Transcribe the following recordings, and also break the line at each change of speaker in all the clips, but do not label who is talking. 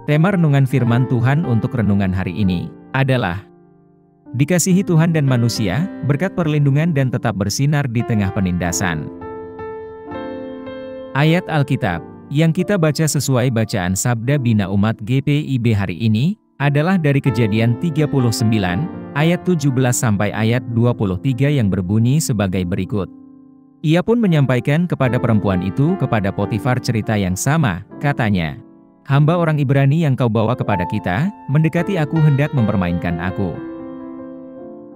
Tema renungan firman Tuhan untuk renungan hari ini adalah dikasihi Tuhan dan manusia, berkat perlindungan dan tetap bersinar di tengah penindasan. Ayat Alkitab yang kita baca sesuai bacaan Sabda Bina Umat GPIB hari ini adalah dari Kejadian 39 ayat 17 sampai ayat 23 yang berbunyi sebagai berikut. Ia pun menyampaikan kepada perempuan itu kepada Potifar cerita yang sama, katanya, "Hamba orang Ibrani yang kau bawa kepada kita, mendekati aku hendak mempermainkan aku.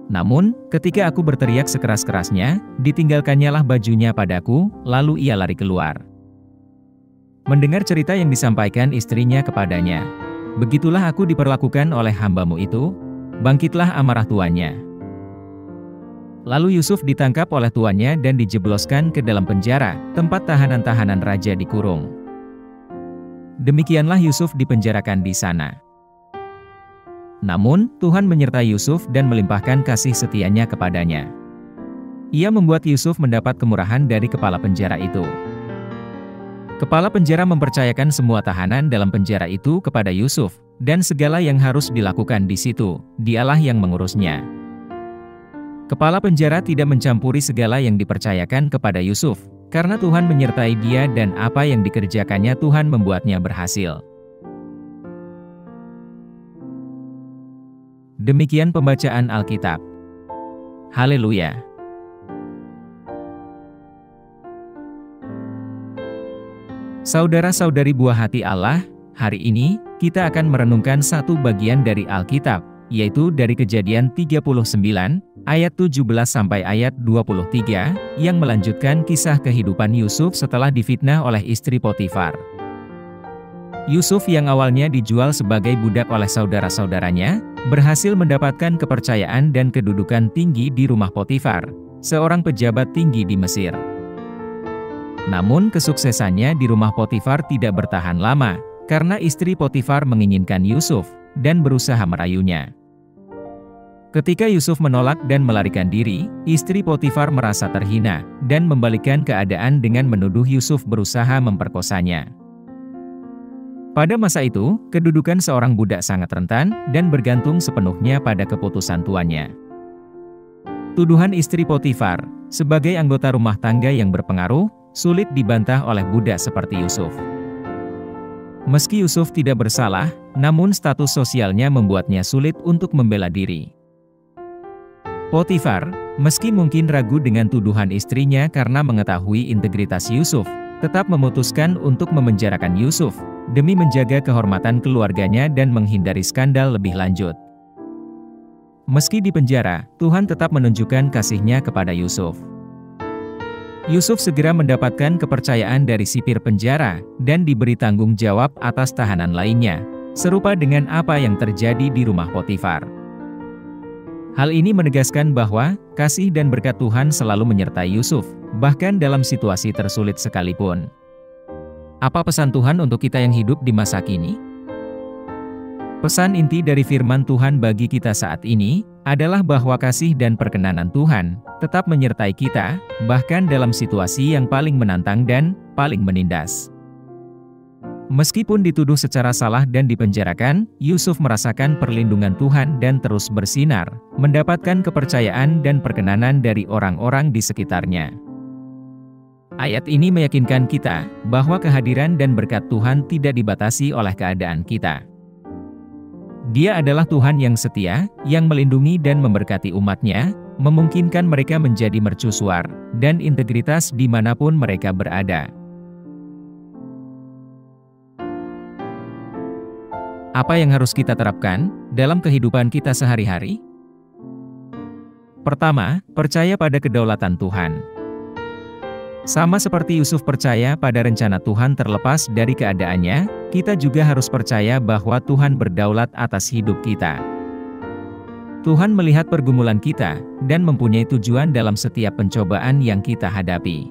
Namun, ketika aku berteriak sekeras-kerasnya, ditinggalkannyalah bajunya padaku, lalu ia lari keluar." Mendengar cerita yang disampaikan istrinya kepadanya, "Begitulah aku diperlakukan oleh hambamu itu, bangkitlah amarah tuannya." Lalu Yusuf ditangkap oleh tuannya dan dijebloskan ke dalam penjara, tempat tahanan-tahanan raja dikurung. Demikianlah Yusuf dipenjarakan di sana. Namun, Tuhan menyertai Yusuf dan melimpahkan kasih setianya kepadanya. Ia membuat Yusuf mendapat kemurahan dari kepala penjara itu. Kepala penjara mempercayakan semua tahanan dalam penjara itu kepada Yusuf, dan segala yang harus dilakukan di situ, dialah yang mengurusnya. Kepala penjara tidak mencampuri segala yang dipercayakan kepada Yusuf, karena Tuhan menyertai dia dan apa yang dikerjakannya Tuhan membuatnya berhasil. Demikian pembacaan Alkitab. Haleluya! Saudara-saudari buah hati Allah, hari ini kita akan merenungkan satu bagian dari Alkitab, yaitu dari Kejadian 39 ayat 17 sampai ayat 23 yang melanjutkan kisah kehidupan Yusuf setelah difitnah oleh istri Potifar. Yusuf yang awalnya dijual sebagai budak oleh saudara-saudaranya, berhasil mendapatkan kepercayaan dan kedudukan tinggi di rumah Potifar, seorang pejabat tinggi di Mesir. Namun kesuksesannya di rumah Potifar tidak bertahan lama, karena istri Potifar menginginkan Yusuf dan berusaha merayunya. Ketika Yusuf menolak dan melarikan diri, istri Potifar merasa terhina dan membalikkan keadaan dengan menuduh Yusuf berusaha memperkosanya. Pada masa itu, kedudukan seorang budak sangat rentan dan bergantung sepenuhnya pada keputusan tuannya. Tuduhan istri Potifar sebagai anggota rumah tangga yang berpengaruh sulit dibantah oleh budak seperti Yusuf. Meski Yusuf tidak bersalah, namun status sosialnya membuatnya sulit untuk membela diri. Potifar, meski mungkin ragu dengan tuduhan istrinya karena mengetahui integritas Yusuf, tetap memutuskan untuk memenjarakan Yusuf, demi menjaga kehormatan keluarganya dan menghindari skandal lebih lanjut. Meski di penjara, Tuhan tetap menunjukkan kasih-Nya kepada Yusuf. Yusuf segera mendapatkan kepercayaan dari sipir penjara, dan diberi tanggung jawab atas tahanan lainnya, serupa dengan apa yang terjadi di rumah Potifar. Hal ini menegaskan bahwa kasih dan berkat Tuhan selalu menyertai Yusuf, bahkan dalam situasi tersulit sekalipun. Apa pesan Tuhan untuk kita yang hidup di masa kini? Pesan inti dari firman Tuhan bagi kita saat ini adalah bahwa kasih dan perkenanan Tuhan tetap menyertai kita, bahkan dalam situasi yang paling menantang dan paling menindas. Meskipun dituduh secara salah dan dipenjarakan, Yusuf merasakan perlindungan Tuhan dan terus bersinar, mendapatkan kepercayaan dan perkenanan dari orang-orang di sekitarnya. Ayat ini meyakinkan kita bahwa kehadiran dan berkat Tuhan tidak dibatasi oleh keadaan kita. Dia adalah Tuhan yang setia, yang melindungi dan memberkati umat-Nya, memungkinkan mereka menjadi mercusuar dan integritas dimanapun mereka berada. Apa yang harus kita terapkan dalam kehidupan kita sehari-hari? Pertama, percaya pada kedaulatan Tuhan. Sama seperti Yusuf percaya pada rencana Tuhan terlepas dari keadaannya, kita juga harus percaya bahwa Tuhan berdaulat atas hidup kita. Tuhan melihat pergumulan kita dan mempunyai tujuan dalam setiap pencobaan yang kita hadapi.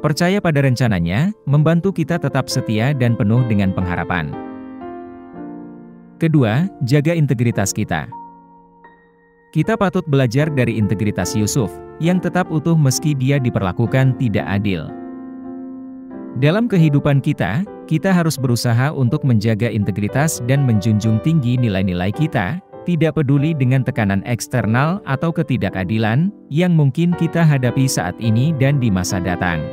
Percaya pada rencananya membantu kita tetap setia dan penuh dengan pengharapan. Kedua, jaga integritas kita. Kita patut belajar dari integritas Yusuf, yang tetap utuh meski dia diperlakukan tidak adil. Dalam kehidupan kita, kita harus berusaha untuk menjaga integritas dan menjunjung tinggi nilai-nilai kita, tidak peduli dengan tekanan eksternal atau ketidakadilan yang mungkin kita hadapi saat ini dan di masa datang.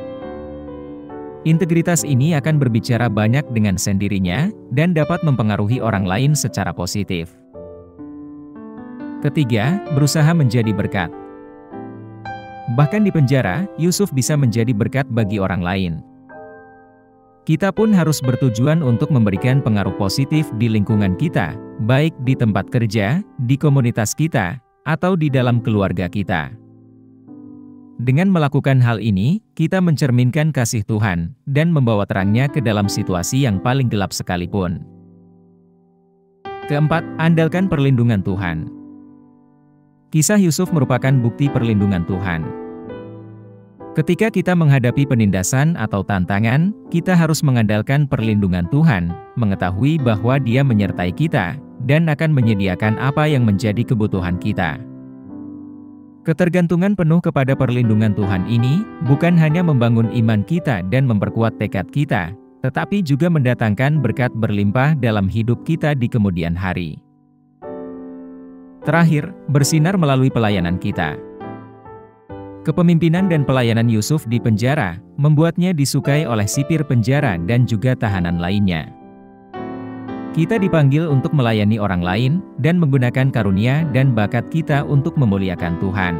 Integritas ini akan berbicara banyak dengan sendirinya dan dapat mempengaruhi orang lain secara positif. Ketiga, berusaha menjadi berkat. Bahkan di penjara, Yusuf bisa menjadi berkat bagi orang lain. Kita pun harus bertujuan untuk memberikan pengaruh positif di lingkungan kita, baik di tempat kerja, di komunitas kita, atau di dalam keluarga kita. Dengan melakukan hal ini, kita mencerminkan kasih Tuhan, dan membawa terangnya ke dalam situasi yang paling gelap sekalipun. Keempat, andalkan perlindungan Tuhan. Kisah Yusuf merupakan bukti perlindungan Tuhan. Ketika kita menghadapi penindasan atau tantangan, kita harus mengandalkan perlindungan Tuhan, mengetahui bahwa Dia menyertai kita, dan akan menyediakan apa yang menjadi kebutuhan kita. Ketergantungan penuh kepada perlindungan Tuhan ini, bukan hanya membangun iman kita dan memperkuat tekad kita, tetapi juga mendatangkan berkat berlimpah dalam hidup kita di kemudian hari. Terakhir, bersinar melalui pelayanan kita. Kepemimpinan dan pelayanan Yusuf di penjara, membuatnya disukai oleh sipir penjara dan juga tahanan lainnya. Kita dipanggil untuk melayani orang lain, dan menggunakan karunia dan bakat kita untuk memuliakan Tuhan.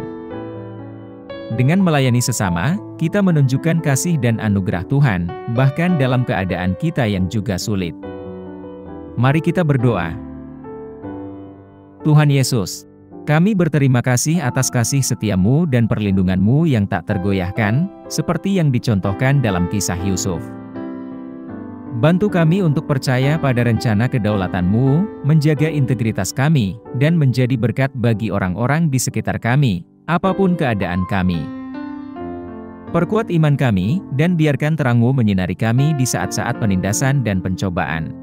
Dengan melayani sesama, kita menunjukkan kasih dan anugerah Tuhan, bahkan dalam keadaan kita yang juga sulit. Mari kita berdoa. Tuhan Yesus, kami berterima kasih atas kasih setia-Mu dan perlindungan-Mu yang tak tergoyahkan, seperti yang dicontohkan dalam kisah Yusuf. Bantu kami untuk percaya pada rencana kedaulatan-Mu, menjaga integritas kami, dan menjadi berkat bagi orang-orang di sekitar kami, apapun keadaan kami. Perkuat iman kami, dan biarkan terang-Mu menyinari kami di saat-saat penindasan dan pencobaan.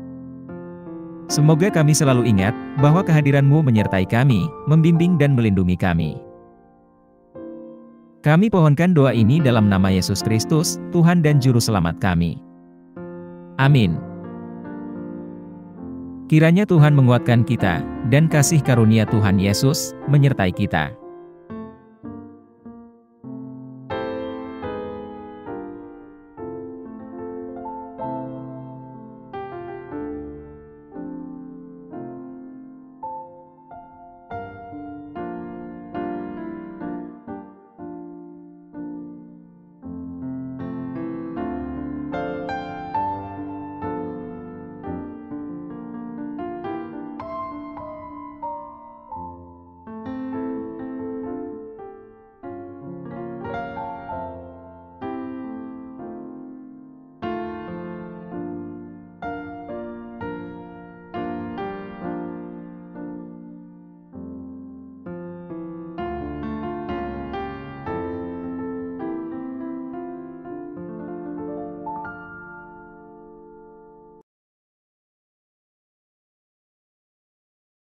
Semoga kami selalu ingat, bahwa kehadiran-Mu menyertai kami, membimbing dan melindungi kami. Kami pohonkan doa ini dalam nama Yesus Kristus, Tuhan dan Juru Selamat kami. Amin. Kiranya Tuhan menguatkan kita, dan kasih karunia Tuhan Yesus menyertai kita.